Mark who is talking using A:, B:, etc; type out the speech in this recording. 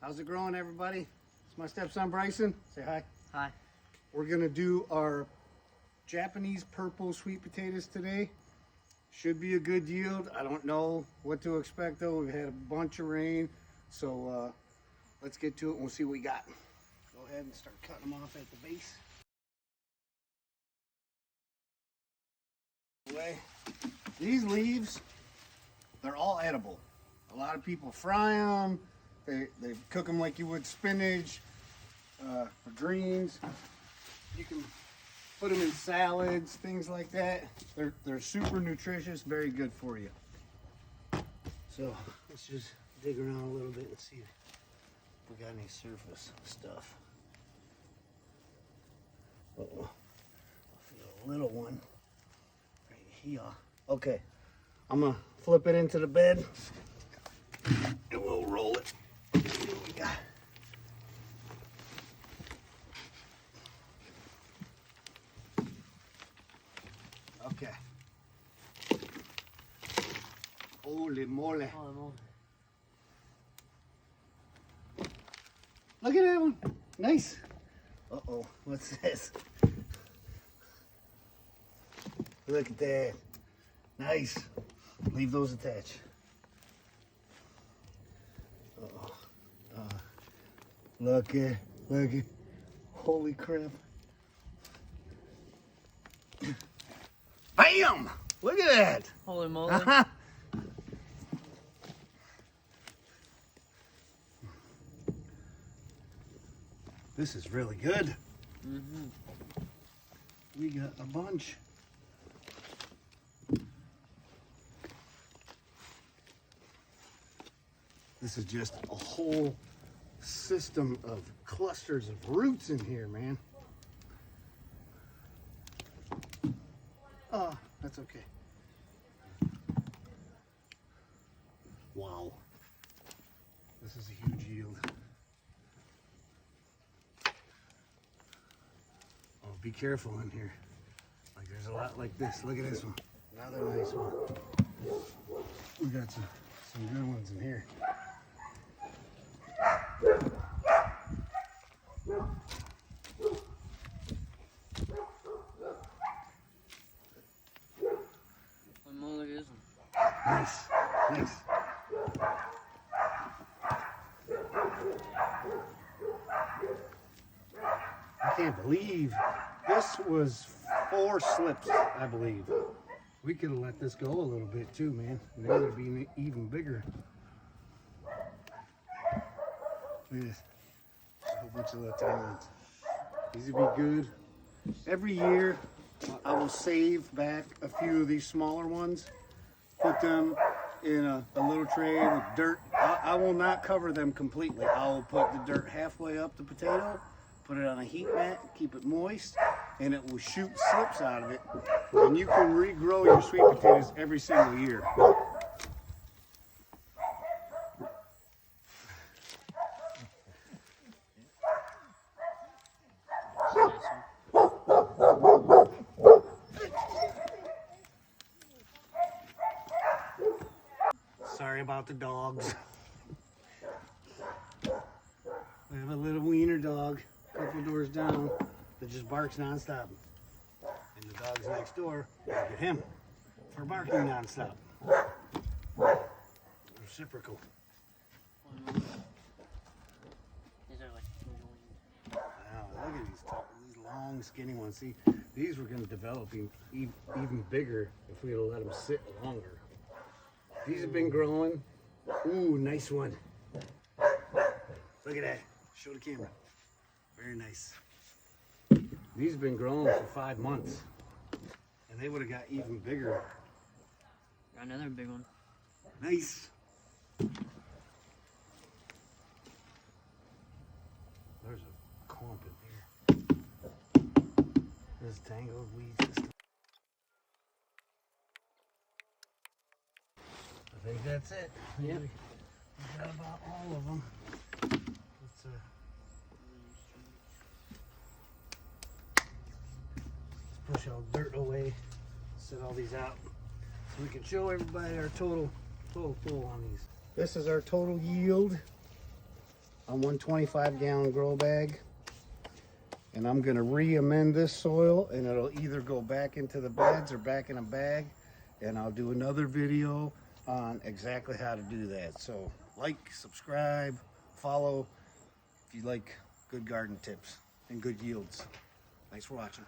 A: How's it growing, everybody? It's my stepson Bryson. Say hi.
B: Hi.
A: We're gonna do our Japanese purple sweet potatoes today. Should be a good yield. I don't know what to expect though. We've had a bunch of rain, so let's get to it and we'll see what we got. Go ahead and start cutting them off at the base. These leaves, they're all edible. A lot of people fry them. They cook them like you would spinach or greens. You can put them in salads, things like that. They're super nutritious, very good for you. So let's just dig around a little bit and see if we got any surface stuff. Uh-oh. I feel a little one right here. Okay, I'm gonna flip it into the bed and we'll roll it. See what we got. Okay. Holy moly. Look at that one. Nice. Uh-oh, what's this? Look at that. Nice. Leave those attached. Uh-oh. Look at. Holy crap. Bam! Look at that.
B: Holy moly.
A: This is really good. We got a bunch. This is just a whole system of clusters of roots in here, man. Oh, that's okay. Wow. This is a huge yield. Oh, be careful in here. Like there's a lot like this. Look at this one. Another nice one. We got some good ones in here. Nice. I can't believe this was 4 slips, I believe. We could have let this go a little bit too, man. They would have been even bigger. Look at this. A whole bunch of little tiny ones. These would be good. Every year, I will save back a few of these smaller ones, put them in a little tray with dirt. I will not cover them completely. I will put the dirt halfway up the potato, put it on a heat mat, keep it moist, and it will shoot slips out of it. And you can regrow your sweet potatoes every single year. Sorry about the dogs. We have a little wiener dog, a couple doors down, that just barks nonstop. And the dogs next door look at him for barking nonstop. Reciprocal.
B: These are like
A: Wow, look at these long, skinny ones. See, these were going to develop even bigger if we had let them sit longer. These have been growing. Ooh, nice one. Look at that. Show the camera. Very nice. These have been growing for 5 months. And they would have got even bigger.
B: got another big one.
A: Nice. There's a clump in here. There's tangled weeds and stuff. I think that's it.
B: Yep.
A: We got about all of them. Let's push all the dirt away, set all these out, so we can show everybody our total pull on these. This is our total yield. on 125-gallon grow bag. And I'm gonna re-amend this soil, and it'll either go back into the beds or back in a bag. And I'll do another video on exactly how to do that. So like, subscribe, follow if you like good garden tips and good yields. Thanks for watching.